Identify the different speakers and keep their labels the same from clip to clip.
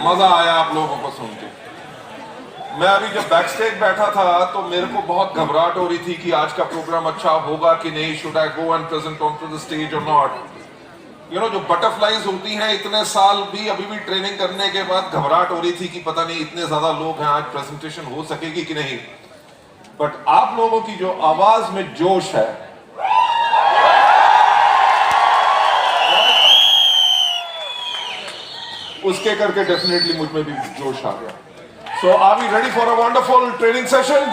Speaker 1: मजा आया आप लोगों को सुन के। मैं अभी जब बैकस्टेज बैठा था तो मेरे को बहुत घबराहट हो रही थी कि आज का प्रोग्राम अच्छा होगा कि नहीं, should I go and present on to the stage और नॉट। यू नो, जो बटरफ्लाईज होती हैं, इतने साल भी अभी भी ट्रेनिंग करने के बाद घबराहट हो रही थी कि पता नहीं इतने ज्यादा लोग हैं, आज प्रेजेंटेशन हो सकेगी कि नहीं। बट आप लोगों की जो आवाज में जोश है, उसके करके डेफिनेटली मुझ में भी जोश आ गया। So are we ready for a wonderful training session?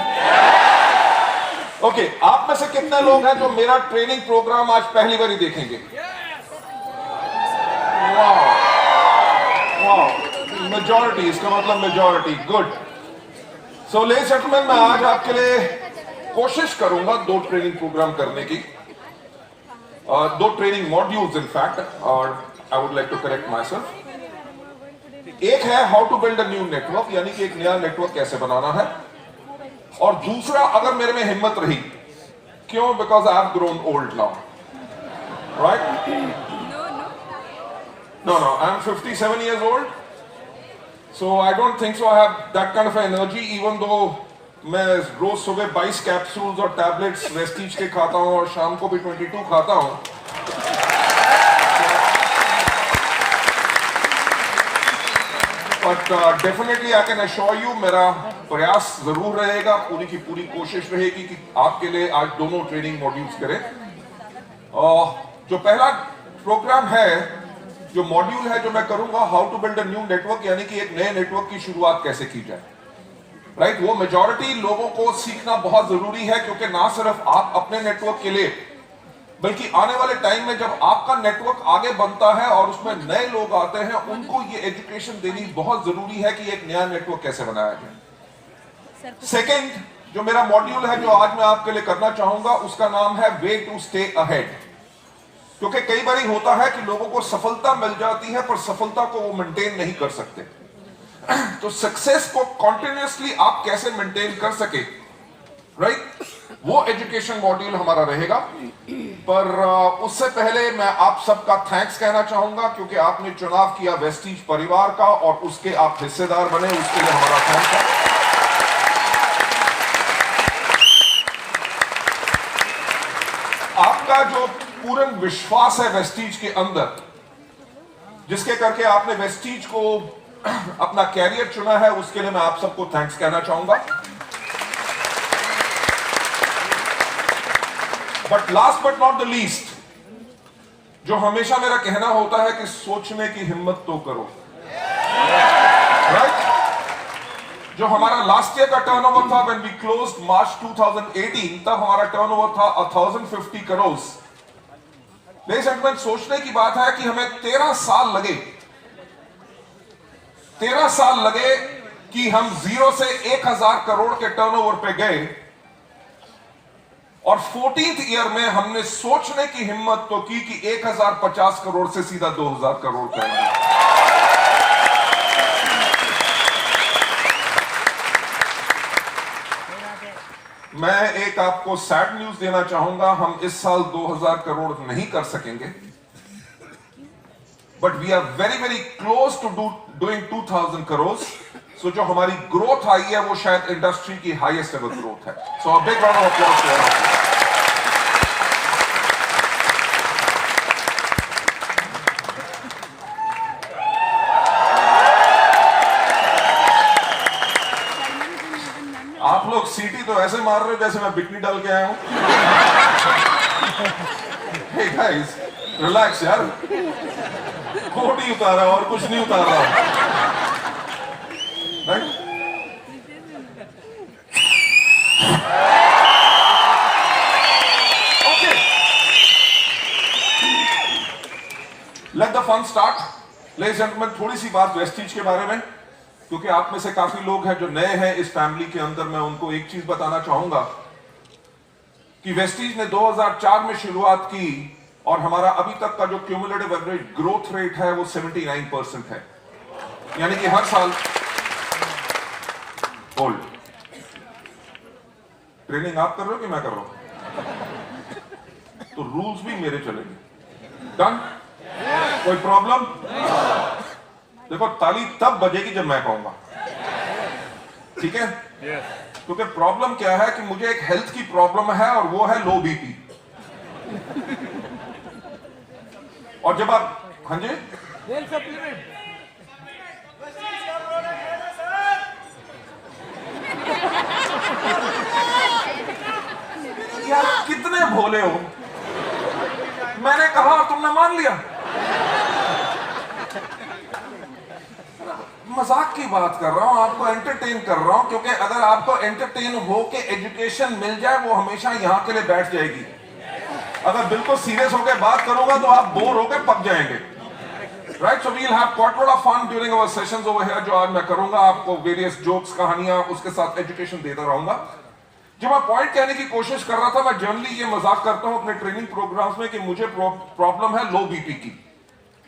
Speaker 1: Okay, आप में से कितने लोग हैं जो मेरा ट्रेनिंग प्रोग्राम आज पहली बार ही देखेंगे? वाह, वाह, मेजॉरिटी, इसका मतलब majority, good. So ladies and gentleman, मैं आज आपके लिए कोशिश करूंगा 2 ट्रेनिंग प्रोग्राम करने की, 2 ट्रेनिंग मॉड्यूल्स इन फैक्ट, और I would like to correct myself. एक है how to build a new network, यानी कि एक नया नेटवर्क कैसे बनाना है, और दूसरा, अगर मेरे में हिम्मत रही, क्यों? Because I have grown old now, right? No, I am 57 years old, so I don't think so I have that kind of energy, even though मैं रोज सुबह 22 कैप्सूल्स और टैबलेट्स वेस्टीज के खाता हूं और शाम को भी 22 खाता हूं। But definitely I can assure you, मेरा प्रयास जरूर रहेगा, पूरी की पूरी कोशिश रहेगी कि आपके लिए आज दोनों ट्रेनिंग मॉड्यूल्स करें। जो पहला प्रोग्राम है, जो मॉड्यूल है जो मैं करूंगा, how to build a new network, यानी कि एक नए नेटवर्क की शुरुआत कैसे की जाए, राइट? वो मेजॉरिटी लोगों को सीखना बहुत जरूरी है, क्योंकि ना सिर्फ आप अपने नेटवर्क के लिए, बल्कि आने वाले टाइम में जब आपका नेटवर्क आगे बनता है और उसमें नए लोग आते हैं, उनको ये एजुकेशन देनी बहुत जरूरी है कि एक नया नेटवर्क कैसे बनाया जाए। सेकंड जो मेरा मॉड्यूल है, जो आज मैं आपके लिए करना चाहूंगा, उसका नाम है वे टू स्टे अहेड। क्योंकि कई बार होता है कि लोगों को सफलता मिल जाती है, पर सफलता को वो मेंटेन नहीं कर सकते। तो सक्सेस को कॉन्टिन्यूसली आप कैसे मेंटेन कर सके, राइट? वो एजुकेशन मॉड्यूल हमारा रहेगा। पर उससे पहले मैं आप सबका थैंक्स कहना चाहूंगा, क्योंकि आपने चुनाव किया वेस्टीज परिवार का और उसके आप हिस्सेदार बने, उसके लिए हमारा थैंक्स है। आपका जो पूर्ण विश्वास है वेस्टीज के अंदर, जिसके करके आपने वेस्टीज को अपना कैरियर चुना है, उसके लिए मैं आप सबको थैंक्स कहना चाहूंगा। But last but not the least, जो हमेशा मेरा कहना होता है कि सोचने की हिम्मत तो करो, राइट? जो हमारा लास्ट ईयर का टर्नओवर था, व्हेन वी क्लोज्ड मार्च 2018, तब हमारा टर्नओवर था 1050 करोड़। लेडीज एंड जेंटलमैन, सोचने की बात है कि हमें 13 साल लगे, 13 साल लगे कि हम 0 से 1000 करोड़ के टर्नओवर पे गए, और 14th ईयर में हमने सोचने की हिम्मत तो की कि 1050 करोड़ से सीधा 2000 करोड़ करेंगे। मैं एक आपको सैड न्यूज देना चाहूंगा, हम इस साल 2000 करोड़ नहीं कर सकेंगे, but we are very very close to doing 2000 crore. So जो हमारी ग्रोथ आई है, वो शायद इंडस्ट्री की हाईएस्ट एवर ग्रोथ है। So a big round of applause to all. आप लोग सीटी तो ऐसे मार रहे हो जैसे मैं बिकनी डाल के आया हूं। हे गाइस, रिलैक्स यार, कोट ही उतारा और कुछ नहीं उतारा, right? Okay, let the fun start. Ladies and gentleman, थोड़ी सी बात वेस्टीज के बारे में, क्योंकि आप में से काफी लोग हैं जो नए हैं इस फैमिली के अंदर। मैं उनको एक चीज बताना चाहूंगा कि वेस्टीज ने 2004 में शुरुआत की, और हमारा अभी तक का जो क्यूमुलेटिव एवरेज ग्रोथ रेट है वो 79% है, यानी कि हर साल होल्ड। ट्रेनिंग आप कर रहे हो कि मैं कर रहा हूं? तो रूल्स भी मेरे चलेंगे। डन? कोई प्रॉब्लम? देखो ताली तब बजेगी जब मैं कहूंगा, ठीक है? क्योंकि प्रॉब्लम क्या है कि मुझे एक हेल्थ की प्रॉब्लम है और वो है लो बीपी। और जब आप, हाँ जी, यार कितने भोले हो, मैंने कहा और तुमने मान लिया। मजाक की बात कर रहा हूं, आपको एंटरटेन कर रहा हूं, क्योंकि अगर आपको एंटरटेन हो के एजुकेशन मिल जाए वो हमेशा यहां के लिए बैठ जाएगी। अगर बिल्कुल सीरियस होकर बात करूंगा तो आप बोर होकर पक जाएंगे। Right, so we'll have quite lot of fun during our sessions over here, जो आज मैं करूंगा आपको वेरियस जोक्स, कहानियां, उसके साथ एजुकेशन देता रहूंगा। जो मैं पॉइंट कहने की कोशिश कर रहा था, मैं जनरली ये मजाक करता हूं अपने ट्रेनिंग प्रोग्राम्स में कि मुझे प्रॉब्लम है लो बीपी की।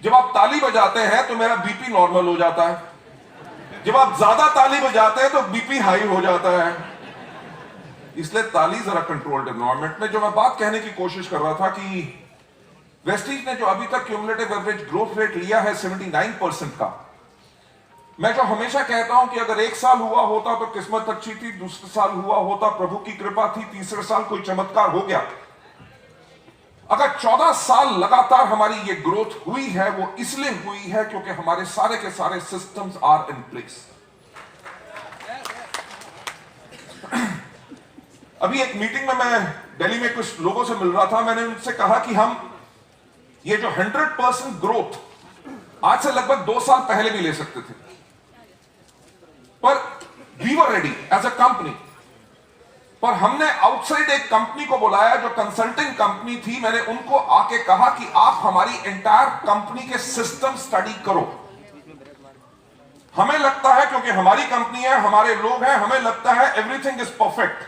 Speaker 1: जब आप ताली बजाते हैं तो मेरा बीपी नॉर्मल हो जाता है, जब आप ज्यादा ताली बजाते हैं तो बीपी हाई हो जाता है। इसलिए ताली जरा कंट्रोल्ड एनवायरनमेंट में। जो मैं बात कहने की कोशिश कर रहा था कि वेस्टीज ने जो अभी तक क्यूमुलेटिव एवरेज ग्रोथ रेट लिया है 79% का, मैं जो हमेशा कहता हूं कि अगर एक साल हुआ होता तो किस्मत अच्छी थी, दूसरे साल हुआ होता प्रभु की कृपा थी, तीसरे साल कोई चमत्कार हो गया। अगर 14 साल लगातार हमारी ये ग्रोथ हुई है, वो इसलिए हुई है क्योंकि हमारे सारे के सारे सिस्टम्स आर इन प्लेस। अभी एक मीटिंग में मैं दिल्ली में कुछ लोगों से मिल रहा था, मैंने उनसे कहा कि हम ये जो 100% ग्रोथ आज से लगभग 2 साल पहले भी ले सकते थे, पर we were ready as a company. पर हमने आउटसाइड एक कंपनी को बुलाया जो कंसल्टिंग कंपनी थी। मैंने उनको आके कहा कि आप हमारी एंटायर कंपनी के सिस्टम स्टडी करो। हमें लगता है, क्योंकि हमारी कंपनी है, हमारे लोग हैं, हमें लगता है एवरीथिंग इज परफेक्ट।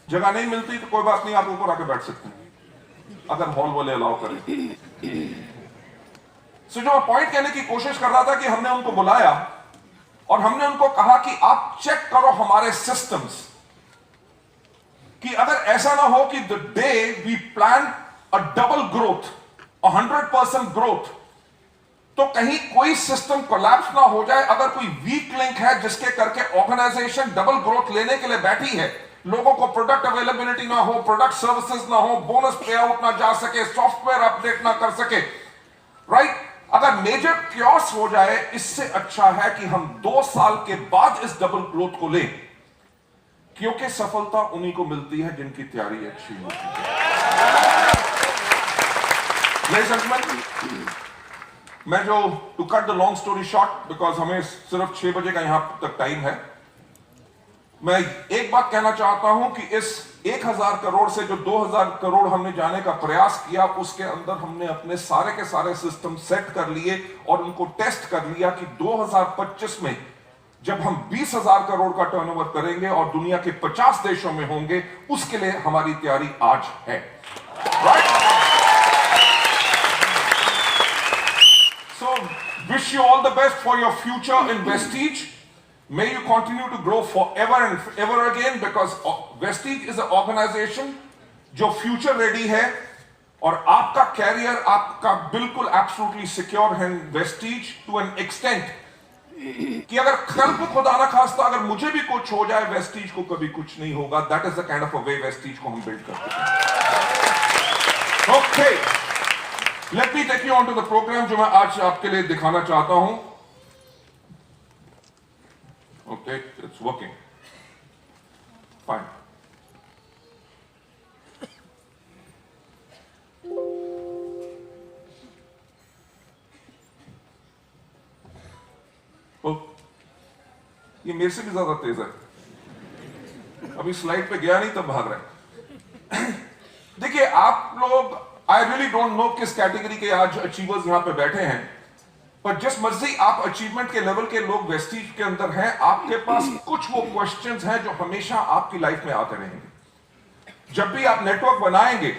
Speaker 1: जगह नहीं मिलती तो कोई बात नहीं, आप ऊपर आके बैठ सकते हैं अगर हॉल वाले अलाउ करें। सो जो मैं पॉइंट कहने की कोशिश कर रहा था कि हमने उनको बुलाया और हमने उनको कहा कि आप चेक करो हमारे सिस्टम्स, कि अगर ऐसा ना हो कि the day we plan a double growth, 100% growth, तो कहीं कोई सिस्टम कोलैप्स ना हो जाए। अगर कोई वीक लिंक है जिसके करके ऑर्गेनाइजेशन डबल ग्रोथ लेने के लिए बैठी है, लोगों को प्रोडक्ट अवेलेबिलिटी ना हो, प्रोडक्ट सर्विसेज ना हो, बोनस पे आउट ना जा सके, सॉफ्टवेयर अपडेट ना कर सके, राइट? अगर मेजर क्योस हो जाए, इससे अच्छा है कि हम 2 साल के बाद इस डबल ग्रोथ को लें, क्योंकि सफलता उन्हीं को मिलती है जिनकी तैयारी अच्छी होती है। मैं जो to cut the long story short, because हमें सिर्फ 6 बजे का यहां तक टाइम है, मैं एक बात कहना चाहता हूं कि इस 1000 करोड़ से जो 2000 करोड़ हमने जाने का प्रयास किया, उसके अंदर हमने अपने सारे के सारे सिस्टम सेट कर लिए और उनको टेस्ट कर लिया कि 2025 में जब हम 20,000 करोड़ का टर्नओवर करेंगे और दुनिया के 50 देशों में होंगे, उसके लिए हमारी तैयारी आज है। Right? So wish you all the best for your future in Vestige. May you continue to grow forever and ever again, because Vestige is an organization जो फ्यूचर रेडी है और आपका कैरियर आपका बिल्कुल एब्सोल्युटली सिक्योर है Vestige to an extent कि अगर कल को खुदा ना खास्ता अगर मुझे भी कुछ हो जाए, वेस्टीज को कभी कुछ नहीं होगा। That is the kind of a way वेस्टीज को हम बिल्ड करते हैं। Okay, let me take you on to the programme जो मैं आज आपके लिए दिखाना चाहता हूं। Okay, it's working. Fine. Oh, ये मेरे से भी ज्यादा तेज है। अभी स्लाइड पे गया नहीं तब भाग रहे हैं। देखिए आप लोग, आई रियली डोंट नो किस कैटेगरी के आज अचीवर्स यहां पे बैठे हैं, पर जिस मर्जी आप अचीवमेंट के लेवल के लोग वेस्टीज के अंदर हैं, आपके पास कुछ वो क्वेश्चंस हैं जो हमेशा आपकी लाइफ में आते रहेंगे। जब भी आप नेटवर्क बनाएंगे,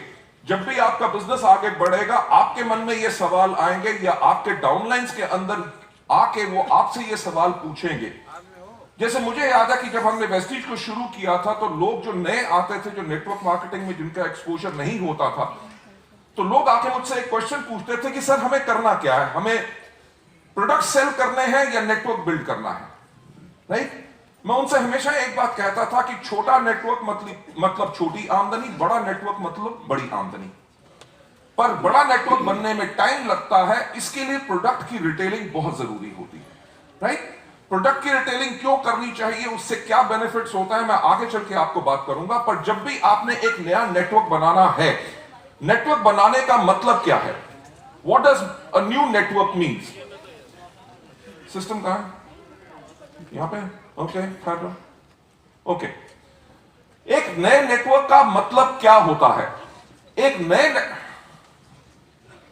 Speaker 1: जब भी आपका बिजनेस आगे बढ़ेगा, आपके मन में ये सवाल आएंगे या आपके डाउनलाइंस के अंदर आके वो आपसे ये सवाल पूछेंगे। जैसे मुझे याद है कि जब हमने वेस्टीज को शुरू किया था तो लोग जो नए आते थे, जो नेटवर्क मार्केटिंग में जिनका एक्सपोजर नहीं होता था, तो लोग आके मुझसे एक क्वेश्चन पूछते थे कि सर हमें करना क्या है, हमें प्रोडक्ट सेल करने हैं या नेटवर्क बिल्ड करना है, राइट? मैं उनसे हमेशा एक बात कहता था कि छोटा नेटवर्क मतलब छोटी आमदनी, बड़ा नेटवर्क मतलब बड़ी आमदनी। पर बड़ा नेटवर्क बनने में टाइम लगता है, इसके लिए प्रोडक्ट की रिटेलिंग बहुत जरूरी होती है, राइट? प्रोडक्ट की रिटेलिंग क्यों करनी चाहिए, उससे क्या बेनिफिट्स होता है, मैं आगे चल के आपको बात करूंगा। पर जब भी आपने एक नया नेटवर्क बनाना है, नेटवर्क बनाने का मतलब क्या है? What does a new network means? System कहां है? यहां पे, ओके, ओके। एक नए नेटवर्क का मतलब क्या होता है? एक नए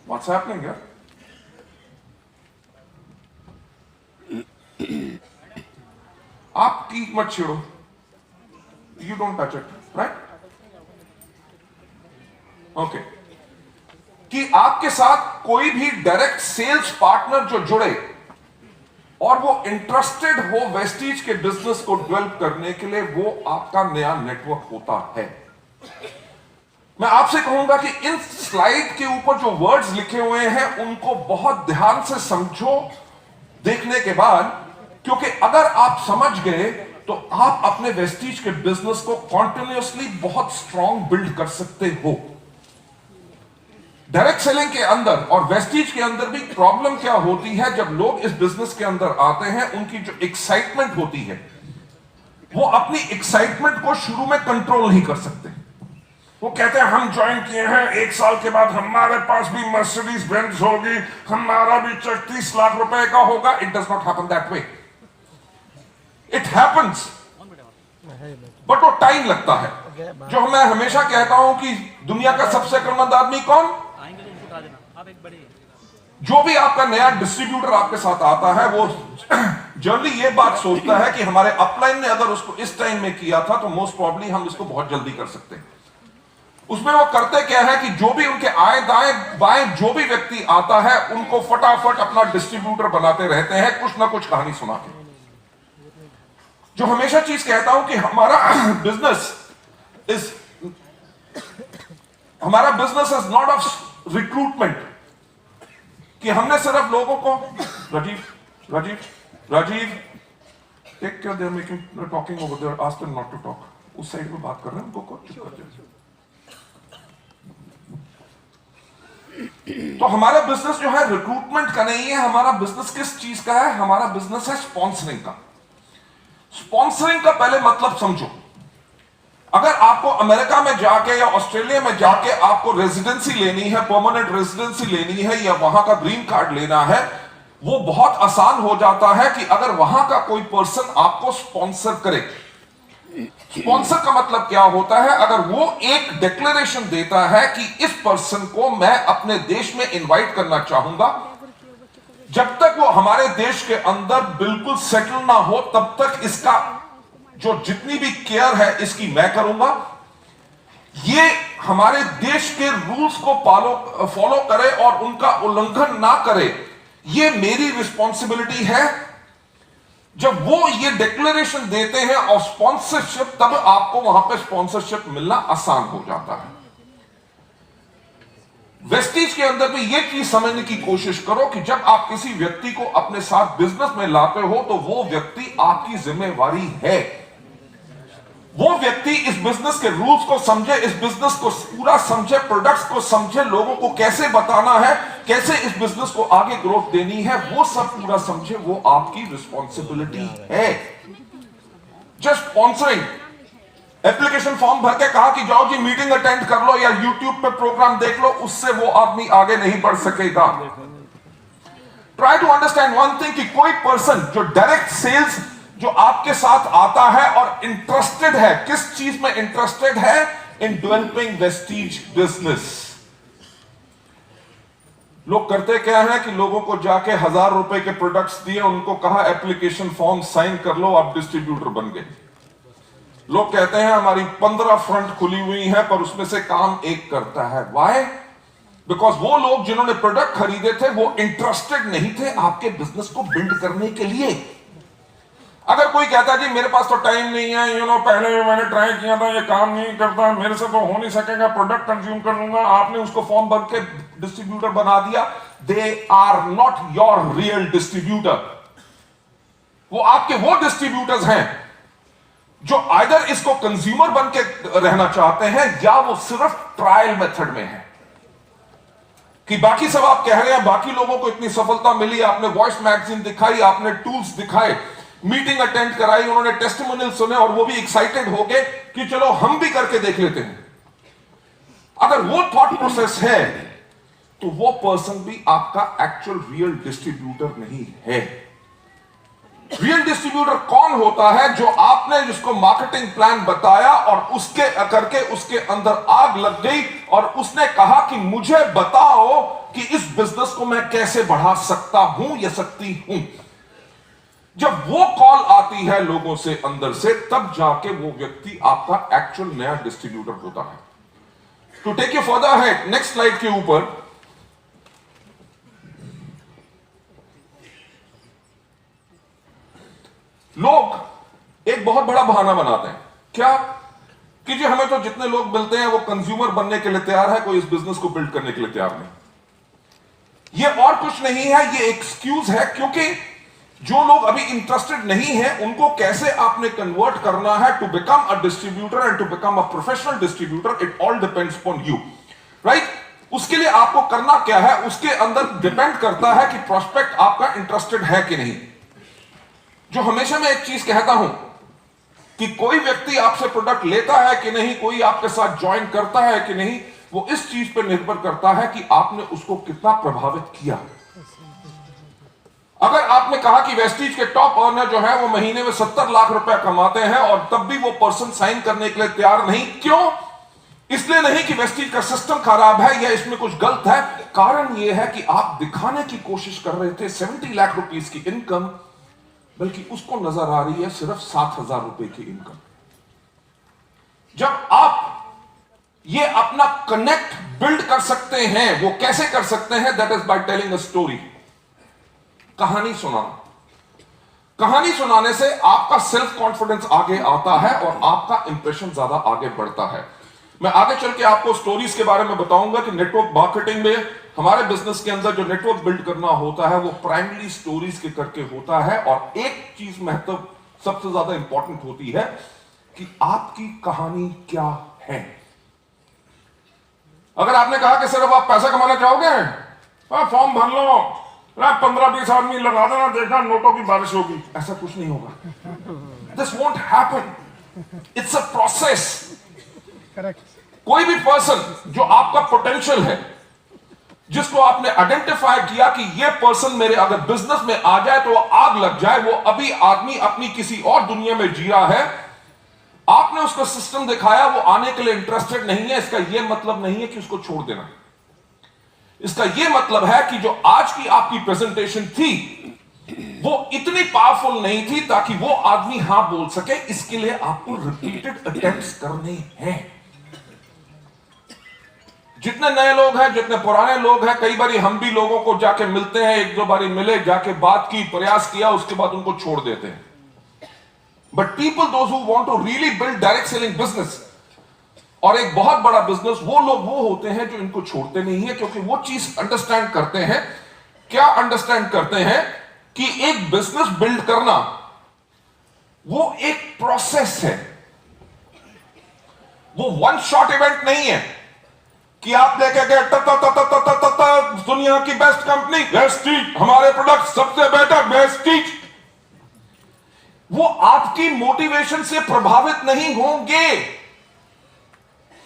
Speaker 1: व्हाट्स हैपनिंग यार? आपकी मत छेड़ो, you don't touch it, right? Okay. कि आपके साथ कोई भी डायरेक्ट सेल्स पार्टनर जो जुड़े और वो इंटरेस्टेड हो वेस्टीज के बिजनेस को डेवलप करने के लिए, वो आपका नया नेटवर्क होता है। मैं आपसे कहूंगा कि इन स्लाइड के ऊपर जो वर्ड्स लिखे हुए हैं उनको बहुत ध्यान से समझो देखने के बाद, क्योंकि अगर आप समझ गए तो आप अपने वेस्टीज के बिजनेस को कॉन्टिन्यूअसली बहुत स्ट्रांग बिल्ड कर सकते हो। डायरेक्ट सेलिंग के अंदर और वेस्टीज के अंदर भी प्रॉब्लम क्या होती है? जब लोग इस बिजनेस के अंदर आते हैं, उनकी जो एक्साइटमेंट होती है, वो अपनी एक्साइटमेंट को शुरू में कंट्रोल नहीं कर सकते। वो कहते हैं हम ज्वाइन किए हैं, 1 साल के बाद हमारे पास भी मर्सिडीज बेंज होगी, हमारा भी 30 लाख रुपए का होगा। It does not happen that way. It happens, but वो टाइम लगता है। जो मैं हमेशा कहता हूं कि दुनिया का सबसे अक्लमंद आदमी कौन? जो भी आपका नया डिस्ट्रीब्यूटर आपके साथ आता है, वो जनरली ये बात सोचता है कि हमारे अपलाइन ने अगर उसको इस टाइम में किया था तो मोस्ट प्रॉब्ली हम इसको बहुत जल्दी कर सकते हैं। उसमें वो करते क्या है कि जो भी उनके आए दाएं बाएं जो भी व्यक्ति आता है, उनको फटाफट अपना डिस्ट्रीब्यूटर बनाते रहते हैं, कुछ ना कुछ कहानी सुना के। जो हमेशा चीज कहता हूं कि हमारा business is not of recruitment, कि हमने सिर्फ लोगों को राजीव take care, they are making talking over there, ask them not to talk. उस साइड में बात कर रहे हैं, उनको चुप कर जाए। तो हमारा बिजनेस जो है रिक्रूटमेंट का नहीं है। हमारा बिजनेस किस चीज का है? हमारा बिजनेस है स्पॉन्सरिंग का। स्पॉन्सरिंग का पहले मतलब समझो। अगर आपको अमेरिका में जाके या ऑस्ट्रेलिया में जाके आपको रेजिडेंसी लेनी है, परमानेंट रेजिडेंसी लेनी है, या वहां का ग्रीन कार्ड लेना है, वो बहुत आसान हो जाता है कि अगर वहां का कोई पर्सन आपको स्पॉन्सर करे। स्पॉन्सर का मतलब क्या होता है? अगर वो एक डिक्लेरेशन देता है कि इस पर्सन को मैं अपने देश में इनवाइट करना चाहूंगा, जब तक वो हमारे देश के अंदर बिल्कुल सेटल ना हो तब तक इसका जो जितनी भी केयर है इसकी मैं करूंगा। ये हमारे देश के रूल्स को फॉलो करे और उनका उल्लंघन ना करे, ये मेरी रिस्पॉन्सिबिलिटी है। जब वो ये डिक्लेरेशन देते हैं और स्पॉन्सरशिप, तब आपको वहां पे स्पॉन्सरशिप मिलना आसान हो जाता है। वेस्टीज के अंदर भी ये चीज समझने की कोशिश करो कि जब आप किसी व्यक्ति को अपने साथ बिजनेस में लाते हो तो वो व्यक्ति आपकी जिम्मेवारी है। वो व्यक्ति इस बिजनेस के रूल्स को समझे, इस बिजनेस को पूरा समझे, प्रोडक्ट्स को समझे, लोगों को कैसे बताना है, कैसे इस बिजनेस को आगे ग्रोथ देनी है, वो सब पूरा समझे। वो आपकी रिस्पॉन्सिबिलिटी है। जस्ट स्पॉन्सरिंग, एप्लीकेशन फॉर्म भर के कहा कि जाओ जी मीटिंग अटेंड कर लो या यूट्यूब पे प्रोग्राम देख लो, उससे वो आदमी आगे नहीं बढ़ सकेगा। Try to understand one thing कि कोई पर्सन जो डायरेक्ट सेल्स जो आपके साथ आता है और इंटरेस्टेड है, किस चीज में इंटरेस्टेड है? In developing Vestige business. लोग करते क्या है कि लोगों को जाके 1000 रुपए के प्रोडक्ट्स दिए, उनको कहा एप्लीकेशन फॉर्म साइन कर लो, आप डिस्ट्रीब्यूटर बन गए। लोग कहते हैं हमारी 15 फ्रंट खुली हुई है पर उसमें से काम एक करता है। व्हाई? बिकॉज वो लोग जिन्होंने प्रोडक्ट खरीदे थे वो इंटरेस्टेड नहीं थे आपके बिजनेस को बिल्ड करने के लिए। अगर कोई कहता जी मेरे पास तो टाइम नहीं है, पहले भी मैंने ट्राई किया था, ये काम नहीं करता, मेरे से तो हो नहीं सकेगा, प्रोडक्ट कंज्यूम कर लूंगा, आपने उसको फॉर्म भर के डिस्ट्रीब्यूटर बना दिया, they are not your real distributor. वो आपके वो डिस्ट्रीब्यूटर्स हैं जो आइदर इसको कंज्यूमर बन के रहना चाहते हैं या वो सिर्फ ट्रायल मेथड में है कि बाकी सब आप कह रहे हैं, बाकी लोगों को इतनी सफलता मिली, आपने वॉइस मैगजीन दिखाई, आपने टूल्स दिखाए, मीटिंग अटेंड कराई, उन्होंने टेस्टिमोनियल सुने और वो भी एक्साइटेड हो गए कि चलो हम भी करके देख लेते हैं। अगर वो थॉट प्रोसेस है तो वो पर्सन भी आपका एक्चुअल रियल डिस्ट्रीब्यूटर नहीं है। रियल डिस्ट्रीब्यूटर कौन होता है? जो आपने जिसको मार्केटिंग प्लान बताया और उसके करके उसके अंदर आग लग गई और उसने कहा कि मुझे बताओ कि इस बिजनेस को मैं कैसे बढ़ा सकता हूं या सकती हूं। जब वो कॉल आती है लोगों से अंदर से, तब जाके वो व्यक्ति आपका एक्चुअल नया डिस्ट्रीब्यूटर होता है। टू टेक यू फर्दर है, नेक्स्ट स्लाइड के ऊपर लोग एक बहुत बड़ा बहाना बनाते हैं, क्या कि जी हमें तो जितने लोग मिलते हैं वो कंज्यूमर बनने के लिए तैयार है, कोई इस बिजनेस को बिल्ड करने के लिए तैयार नहीं। ये और कुछ नहीं है, ये एक्सक्यूज है, क्योंकि जो लोग अभी इंटरेस्टेड नहीं है उनको कैसे आपने कन्वर्ट करना है to become a distributor and to become a professional distributor, it all depends upon you, right. उसके लिए आपको करना क्या है, उसके अंदर डिपेंड करता है कि प्रोस्पेक्ट आपका इंटरेस्टेड है कि नहीं। जो हमेशा मैं एक चीज कहता हूं कि कोई व्यक्ति आपसे प्रोडक्ट लेता है कि नहीं, कोई आपके साथ ज्वाइन करता है कि नहीं, वो इस चीज पर निर्भर करता है कि आपने उसको कितना प्रभावित किया। अगर आपने कहा कि वेस्टीज के टॉप अर्नर जो है वो महीने में 70 लाख रुपए कमाते हैं और तब भी वो पर्सन साइन करने के लिए तैयार नहीं, क्यों? इसलिए नहीं कि वेस्टीज का सिस्टम खराब है या इसमें कुछ गलत है, कारण यह है कि आप दिखाने की कोशिश कर रहे थे 70 लाख रुपीस की इनकम, बल्कि उसको नजर आ रही है सिर्फ 7,000 रुपए की इनकम। जब आप ये अपना कनेक्ट बिल्ड कर सकते हैं, वो कैसे कर सकते हैं? That is by telling a story, कहानी सुनाना। कहानी सुनाने से आपका सेल्फ कॉन्फिडेंस आगे आता है और आपका इंप्रेशन ज्यादा आगे बढ़ता है। मैं आगे चल के आपको स्टोरीज के बारे में बताऊंगा कि नेटवर्क मार्केटिंग में हमारे बिजनेस के अंदर जो नेटवर्क बिल्ड करना होता है वो प्राइमरी स्टोरीज के करके होता है। और एक चीज महत्व सबसे ज्यादा इंपॉर्टेंट होती है कि आपकी कहानी क्या है। अगर आपने कहा कि सिर्फ आप पैसा कमाना चाहोगे, फॉर्म भर लो, 15-20 आदमी लगा देना, देखना नोटों की बारिश होगी, ऐसा कुछ नहीं होगा। This won't happen, it's a process. कोई भी पर्सन जो आपका पोटेंशियल है, जिसको आपने आइडेंटिफाई किया कि ये पर्सन मेरे अगर बिजनेस में आ जाए तो आग लग जाए, वो अभी आदमी अपनी किसी और दुनिया में जी रहा है, आपने उसको सिस्टम दिखाया, वो आने के लिए इंटरेस्टेड नहीं है, इसका यह मतलब नहीं है कि उसको छोड़ देना। इसका यह मतलब है कि जो आज की आपकी प्रेजेंटेशन थी वो इतनी पावरफुल नहीं थी ताकि वो आदमी हां बोल सके। इसके लिए आपको रिपीटेड अटेम्प्ट्स करने हैं। जितने नए लोग हैं, जितने पुराने लोग हैं, कई बार हम भी लोगों को जाके मिलते हैं, एक दो बारी मिले, जाके बात की, प्रयास किया, उसके बाद उनको छोड़ देते हैं। But people those who want to really build direct selling business और एक बहुत बड़ा बिजनेस, वो लोग वो होते हैं जो इनको छोड़ते नहीं है, क्योंकि वो चीज अंडरस्टैंड करते हैं। क्या अंडरस्टैंड करते हैं? कि एक बिजनेस बिल्ड करना वो एक प्रोसेस है, वो वन शॉट इवेंट नहीं है कि आप लेके गए दुनिया की बेस्ट कंपनी वेस्टीज, हमारे प्रोडक्ट सबसे बेटर वेस्टीज। वो आपकी मोटिवेशन से प्रभावित नहीं होंगे।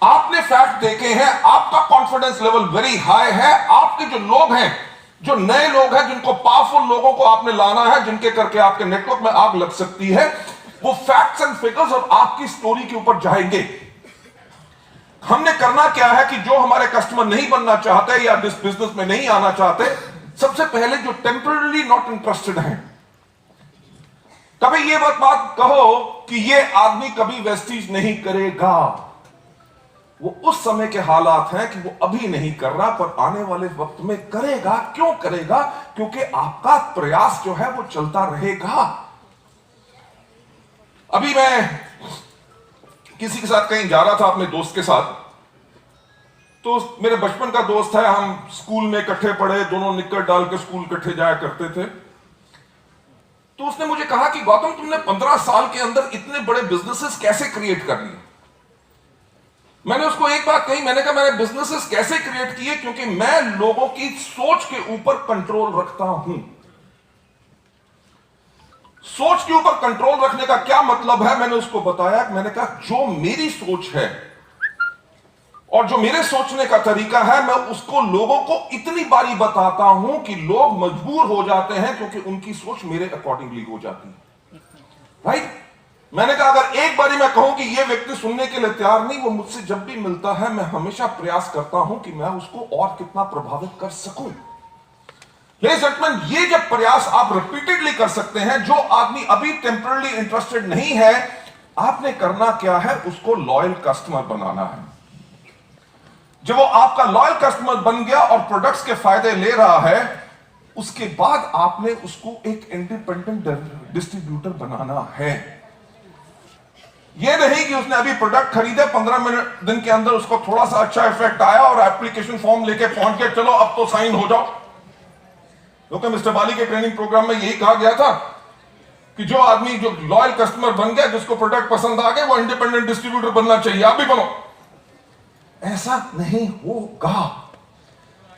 Speaker 1: आपने फैक्ट देखे हैं, आपका कॉन्फिडेंस लेवल वेरी हाई है। आपके जो लोग हैं, जो नए लोग हैं, जिनको पावरफुल लोगों को आपने लाना है, जिनके करके आपके नेटवर्क में आग लग सकती है, वो फैक्ट्स एंड फिगर्स और आपकी स्टोरी के ऊपर जाएंगे। हमने करना क्या है कि जो हमारे कस्टमर नहीं बनना चाहते या इस बिजनेस में नहीं आना चाहते, सबसे पहले जो टेम्पररी नॉट इंटरेस्टेड हैं, कभी ये बात कहो कि ये आदमी कभी वेस्टीज नहीं करेगा। वो उस समय के हालात हैं कि वो अभी नहीं कर रहा, पर आने वाले वक्त में करेगा। क्यों करेगा? क्योंकि आपका प्रयास जो है वो चलता रहेगा। अभी मैं किसी के साथ कहीं जा रहा था, अपने दोस्त के साथ, तो मेरे बचपन का दोस्त है, हम स्कूल में इकट्ठे पढ़े, दोनों निक्कर डाल के स्कूल इकट्ठे जाया करते थे। तो उसने मुझे कहा कि गौतम, तुमने 15 साल के अंदर इतने बड़े बिजनेसेस कैसे क्रिएट कर लिए? मैंने उसको एक बात कही, मैंने कहा मैंने बिजनेसेस कैसे क्रिएट किए, क्योंकि मैं लोगों की सोच के ऊपर कंट्रोल रखता हूं। सोच के ऊपर कंट्रोल रखने का क्या मतलब है, मैंने उसको बताया। मैंने कहा जो मेरी सोच है और जो मेरे सोचने का तरीका है, मैं उसको लोगों को इतनी बारी बताता हूं कि लोग मजबूर हो जाते हैं, क्योंकि उनकी सोच मेरे अकॉर्डिंगली हो जाती है। राइट? मैंने कहा अगर एक बारी मैं कहूं कि यह व्यक्ति सुनने के लिए तैयार नहीं, वो मुझसे जब भी मिलता है मैं हमेशा प्रयास करता हूं कि मैं उसको और कितना प्रभावित कर सकूं। लेडीज एंड जेंटलमैन, ये जब प्रयास आप रिपीटेडली कर सकते हैं, जो आदमी अभी टेम्पररी इंटरेस्टेड नहीं है, आपने करना क्या है, उसको लॉयल कस्टमर बनाना है। जब वो आपका लॉयल कस्टमर बन गया और प्रोडक्ट्स के फायदे ले रहा है, उसके बाद आपने उसको एक इंडिपेंडेंट डिस्ट्रीब्यूटर बनाना है। यह नहीं कि उसने अभी प्रोडक्ट खरीदे, 15 दिन के अंदर उसको थोड़ा सा अच्छा इफेक्ट आया और एप्लीकेशन फॉर्म लेके पहुंच गया, चलो अब तो साइन हो जाओ। क्योंकि मिस्टर बाली के ट्रेनिंग प्रोग्राम में यही कहा गया था कि जो आदमी जो लॉयल कस्टमर बन गया, जिसको प्रोडक्ट पसंद आ गए, वो इंडिपेंडेंट डिस्ट्रीब्यूटर बनना चाहिए। आप भी बनो। ऐसा नहीं होगा।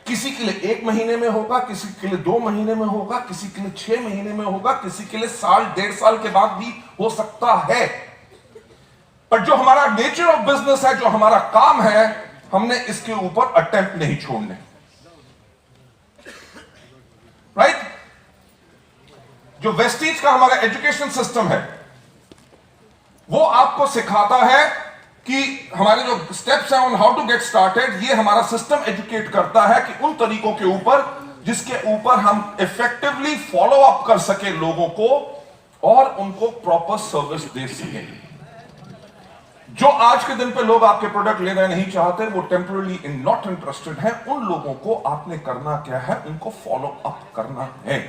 Speaker 1: किसी के लिए 1 महीने में होगा, किसी के लिए 2 महीने में होगा, किसी के लिए 6 महीने में होगा, किसी के लिए साल 1.5 साल के बाद भी हो सकता है। पर जो हमारा नेचर ऑफ बिजनेस है, जो हमारा काम है, हमने इसके ऊपर अटेम्प्ट नहीं छोड़ने। राइट? जो वेस्टीज का हमारा एजुकेशन सिस्टम है, वो आपको सिखाता है कि हमारे जो स्टेप्स हैं on how to get started, ये हमारा सिस्टम एजुकेट करता है कि उन तरीकों के ऊपर जिसके ऊपर हम इफेक्टिवली फॉलो अप कर सके लोगों को और उनको प्रॉपर सर्विस दे सके। जो आज के दिन पे लोग आपके प्रोडक्ट लेना नहीं चाहते, वो टेम्पररी नॉट इंटरेस्टेड हैं, उन लोगों को आपने करना क्या है, उनको फॉलो अप करना है।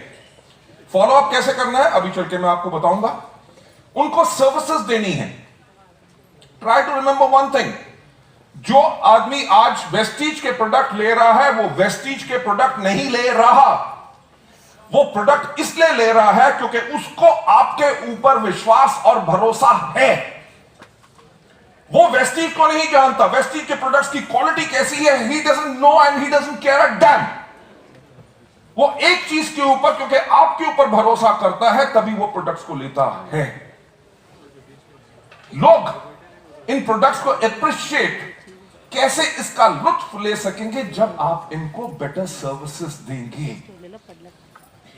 Speaker 1: फॉलो अप कैसे करना है अभी चल के मैं आपको बताऊंगा। उनको सर्विसेज देनी है। Try to remember one thing, जो आदमी आज वेस्टीज के प्रोडक्ट ले रहा है, वो वेस्टीज के प्रोडक्ट नहीं ले रहा। वो प्रोडक्ट इसलिए ले रहा है क्योंकि उसको आपके ऊपर विश्वास और भरोसा है। वो वेस्टीज को नहीं जानता, वेस्टीज के प्रोडक्ट्स की क्वालिटी कैसी है, he doesn't know and he doesn't care a dam. वो एक चीज के ऊपर, क्योंकि आपके ऊपर भरोसा करता है, तभी वो प्रोडक्ट्स को लेता है। लोग इन प्रोडक्ट्स को अप्रिशिएट कैसे इसका लुत्फ ले सकेंगे, जब आप इनको बेटर सर्विसेज देंगे।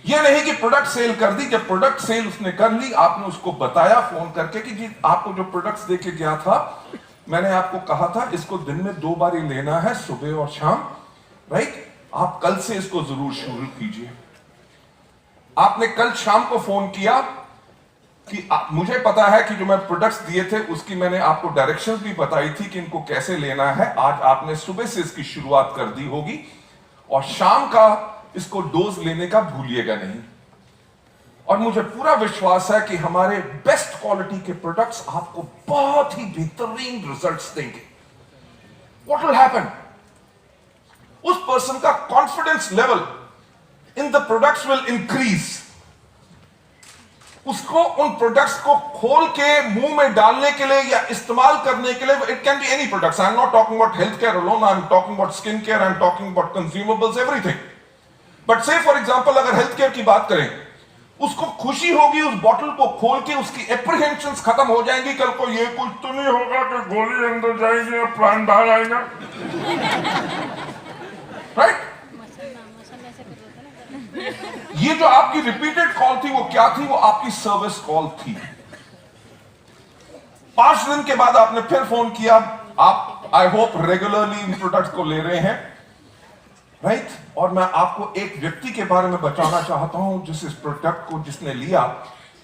Speaker 1: यह नहीं कि प्रोडक्ट सेल कर दी, जब प्रोडक्ट सेल उसने कर ली, आपने उसको बताया फोन करके कि जी आपको जो प्रोडक्ट्स देके गया था, मैंने आपको कहा था इसको दिन में 2 बार ही लेना है, सुबह और शाम। राइट? आप कल से इसको जरूर शुरू कीजिए। आपने कल शाम को फोन किया कि मुझे पता है कि जो मैं प्रोडक्ट्स दिए थे उसकी मैंने आपको डायरेक्शंस भी बताई थी कि इनको कैसे लेना है। आज आपने सुबह से इसकी शुरुआत कर दी होगी और शाम का इसको डोज लेने का भूलिएगा नहीं। और मुझे पूरा विश्वास है कि हमारे बेस्ट क्वालिटी के प्रोडक्ट्स आपको बहुत ही बेहतरीन रिजल्ट्स देंगे। What will happen? उस पर्सन का confidence level in the products will increase. उसको उन प्रोडक्ट्स को खोल के मुंह में डालने के लिए या इस्तेमाल करने के लिए, it can be any products, I am not talking about health care alone, I am talking about skin care, I am talking about consumables, everything. But से फॉर एग्जांपल अगर हेल्थ केयर की बात करें, उसको खुशी होगी उस बॉटल को खोल के, उसकी एप्रीहेंशंस खत्म हो जाएंगी। कल को ये कुछ तो नहीं होगा कि गोली अंदर जाएगी और प्राण बाहर आएगा। राइट? ये जो आपकी रिपीटेड कॉल थी, वो क्या थी? वो आपकी सर्विस कॉल थी। 5 दिन के बाद आपने फिर फोन किया। आप I hope regularly in products को ले रहे हैं। राइट? और मैं आपको एक व्यक्ति के बारे में बताना चाहता हूं जिस इस प्रोडक्ट को जिसने लिया,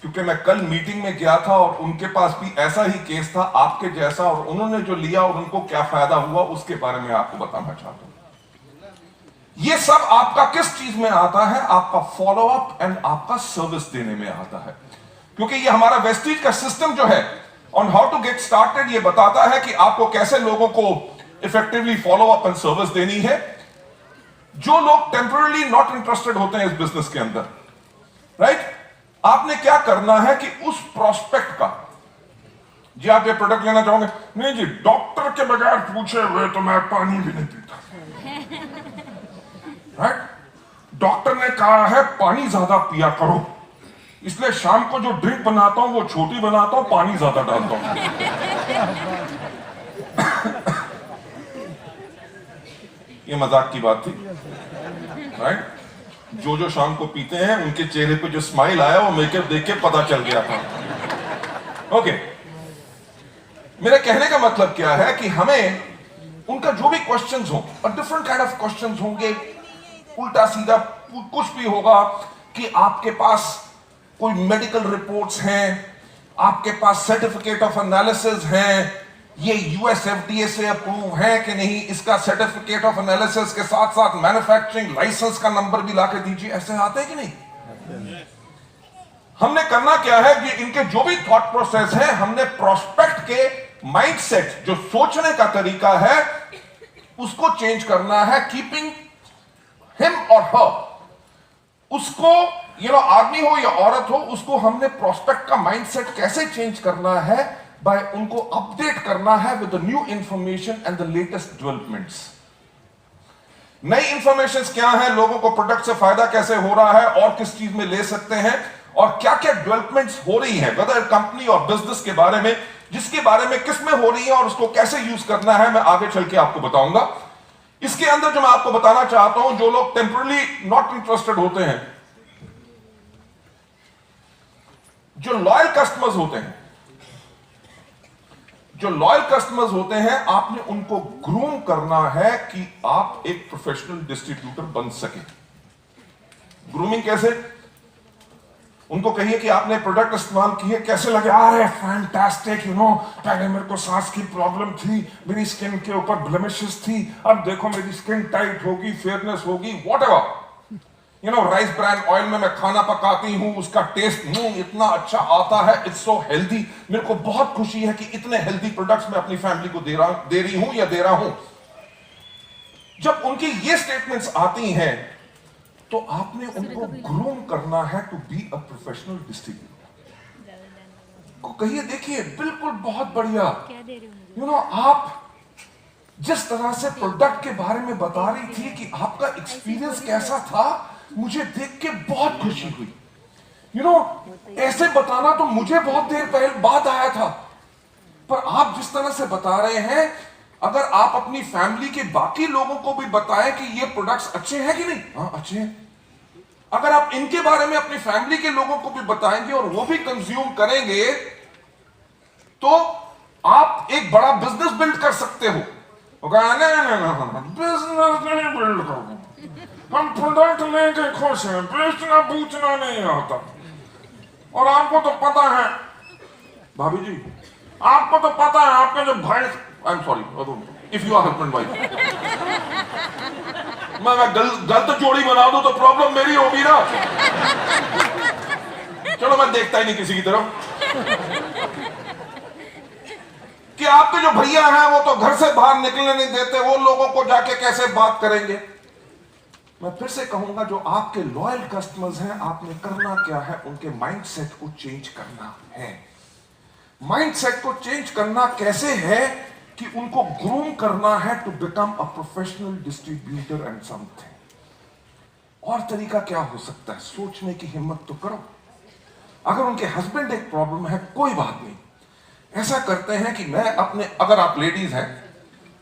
Speaker 1: क्योंकि मैं कल मीटिंग में गया था और उनके पास भी ऐसा ही केस था आपके जैसा, और उन्होंने जो लिया और उनको क्या फायदा हुआ उसके बारे में आपको बताना चाहता हूं। ये सब आपका किस चीज में आता है? आपका फॉलो अप एंड आपका सर्विस देने में आता है। क्योंकि ये हमारा वेस्टीज का सिस्टम जो है on how to get started, ये बताता है कि आपको कैसे लोगों को effectively follow up and service देनी है। जो लोग टेम्पररी नॉट इंटरेस्टेड होते हैं इस बिजनेस के अंदर, राइट, आपने क्या करना है कि उस प्रोस्पेक्ट का, जी आप ये प्रोडक्ट लेना चाहोगे, नहीं जी डॉक्टर के बगैर पूछे हुए तो मैं पानी भी नहीं पीता, राइट, डॉक्टर ने कहा है पानी ज्यादा पिया करो, इसलिए शाम को जो ड्रिंक बनाता हूं वो छोटी बनाता हूं, पानी ज्यादा डालता हूं। ये मजाक की बात थी, राइट। जो शाम को पीते हैं उनके चेहरे पे जो स्माइल आया वो मेकअप देख के पता चल गया था। ओके, मेरे कहने का मतलब क्या है कि हमें उनका जो भी क्वेश्चंस हो, और डिफरेंट काइंड ऑफ क्वेश्चंस होंगे, उल्टा सीधा कुछ भी होगा कि आपके पास कोई मेडिकल रिपोर्ट्स हैं, आपके पास सर्टिफिकेट ऑफ एनालिसिस हैं, ये यूएस एफडीए से अप्रूव है कि नहीं, इसका सर्टिफिकेट ऑफ एनालिसिस के साथ साथ मैन्युफैक्चरिंग लाइसेंस का नंबर भी लाके दीजिए, ऐसे आते हैं कि नहीं। हमने करना क्या है कि इनके जो भी थॉट प्रोसेस है, हमने प्रोस्पेक्ट के माइंडसेट, जो सोचने का तरीका है, उसको चेंज करना है, कीपिंग हिम और हर, उसको आदमी हो या औरत हो, उसको हमने प्रोस्पेक्ट का माइंडसेट कैसे चेंज करना है, बाय उनको अपडेट करना है with the new information and the latest developments. नई इंफॉर्मेशन क्या है, लोगों को प्रोडक्ट से फायदा कैसे हो रहा है और किस चीज में ले सकते हैं, और क्या क्या डेवलपमेंट्स हो रही है वेदर कंपनी और बिजनेस के बारे में, जिसके बारे में किस में हो रही है और उसको कैसे यूज करना है, मैं आगे चल के आपको बताऊंगा। इसके अंदर जो मैं आपको बताना चाहता हूं, जो लोग टेम्पररी नॉट इंटरेस्टेड होते हैं, जो लॉयल कस्टमर्स होते हैं, आपने उनको ग्रूम करना है कि आप एक प्रोफेशनल डिस्ट्रीब्यूटर बन सके। ग्रूमिंग कैसे? उनको कहिए कि आपने प्रोडक्ट इस्तेमाल किए, कैसे लगे? अरे फैंटास्टिक, पहले मेरे को सांस की प्रॉब्लम थी, मेरी स्किन के ऊपर ब्लेमिशेस थी, अब देखो मेरी स्किन टाइट होगी, फेयरनेस होगी, व्हाटएवर। राइस ब्रांड ऑयल में मैं खाना पकाती हूं, उसका टेस्ट इतना अच्छा आता है, इट्स सो हेल्दी, मेरे को बहुत खुशी है कि इतने हेल्दी प्रोडक्ट्स मैं अपनी फैमिली को दे रहा हूं। जब उनकी ये स्टेटमेंट्स आती हैं, तो आपने उनको ग्रूम करना है to be a professional distributor. को कहिए, देखिए बिल्कुल बहुत बढ़िया, आप जिस तरह से प्रोडक्ट के बारे में बता रही थी कि आपका एक्सपीरियंस कैसा था, मुझे देख के बहुत खुशी हुई। ऐसे बताना तो मुझे बहुत देर पहले बाद आया था, पर आप जिस तरह से बता रहे हैं, अगर आप अपनी फैमिली के बाकी लोगों को भी बताएं कि ये प्रोडक्ट्स अच्छे हैं कि नहीं, हाँ अच्छे हैं, अगर आप इनके बारे में अपनी फैमिली के लोगों को भी बताएंगे और वो भी कंज्यूम करेंगे, तो आप एक बड़ा बिजनेस बिल्ड कर सकते हो। बिजनेस नहीं बिल्ड करो, हम प्रोडक्ट लेके खुश हैं, बेचना पूछना नहीं आता। और आपको तो पता है भाभी जी, आपको तो पता है, आपके जो भाई, I am sorry if you are husband wife, मैं गलत जोड़ी बना दूं तो प्रॉब्लम मेरी होगी ना। चलो मैं देखता ही नहीं किसी की तरफ। कि आपके जो भैया हैं वो तो घर से बाहर निकलने नहीं देते, वो लोगों को जाके कैसे बात करेंगे। मैं फिर से कहूंगा, जो आपके लॉयल कस्टमर्स हैं, आपने करना क्या है, उनके माइंडसेट को चेंज करना है। माइंडसेट को चेंज करना कैसे है कि उनको ग्रूम करना है to become a professional distributor and something. और तरीका क्या हो सकता है? सोचने की हिम्मत तो करो। अगर उनके हस्बैंड एक प्रॉब्लम है, कोई बात नहीं, ऐसा करते हैं कि मैं अपने, अगर आप लेडीज हैं,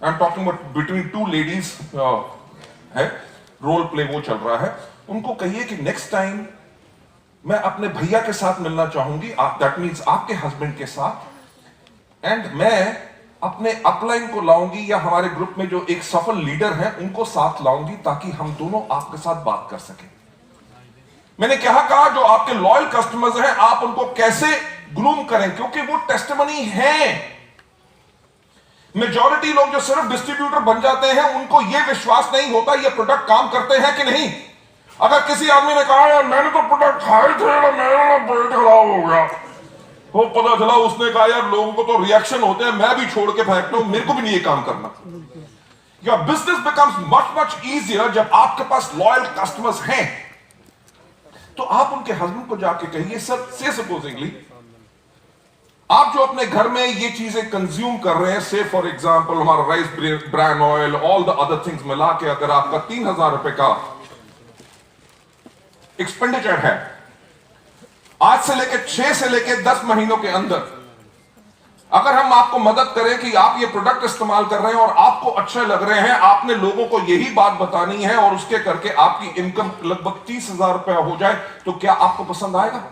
Speaker 1: I am talking about between two ladies है, रोल प्ले वो चल रहा है, उनको कहिए कि नेक्स्ट टाइम मैं अपने भैया के साथ मिलना चाहूंगी, दैट मीन्स आपके हस्बैंड के साथ, एंड मैं अपने अपलाइन को लाऊंगी, या हमारे ग्रुप में जो एक सफल लीडर है उनको साथ लाऊंगी, ताकि हम दोनों आपके साथ बात कर सकें। मैंने क्या कहा, जो आपके लॉयल कस्टमर्स हैं, आप उनको कैसे ग्रूम करें, क्योंकि वो टेस्टिमनी है। मेजॉरिटी लोग जो सिर्फ डिस्ट्रीब्यूटर बन जाते हैं, उनको यह विश्वास नहीं होता ये प्रोडक्ट काम करते हैं कि नहीं। अगर किसी आदमी ने कहा, यार मैंने तो प्रोडक्ट खाए थे, मेरा पेट खराब हो गया, वो पता चला उसने कहा यार लोगों को तो रिएक्शन होते हैं, मैं भी छोड़ के फेंकता हूं, मेरे को भी नहीं ये काम करना। Your business becomes much easier जब आपके पास लॉयल कस्टमर्स हैं। तो आप उनके हस्बैंड को जाके कहिए, सर से सपोजिंगली आप जो अपने घर में ये चीजें कंज्यूम कर रहे हैं, से फॉर एग्जांपल हमारा rice bran oil, all the other things मिला के अगर आपका 3,000 रुपए का एक्सपेंडिचर है, आज से लेकर 6 से लेकर 10 महीनों के अंदर अगर हम आपको मदद करें कि आप ये प्रोडक्ट इस्तेमाल कर रहे हैं और आपको अच्छे लग रहे हैं, आपने लोगों को यही बात बतानी है और उसके करके आपकी इनकम लगभग 30,000 रुपया हो जाए, तो क्या आपको पसंद आएगा?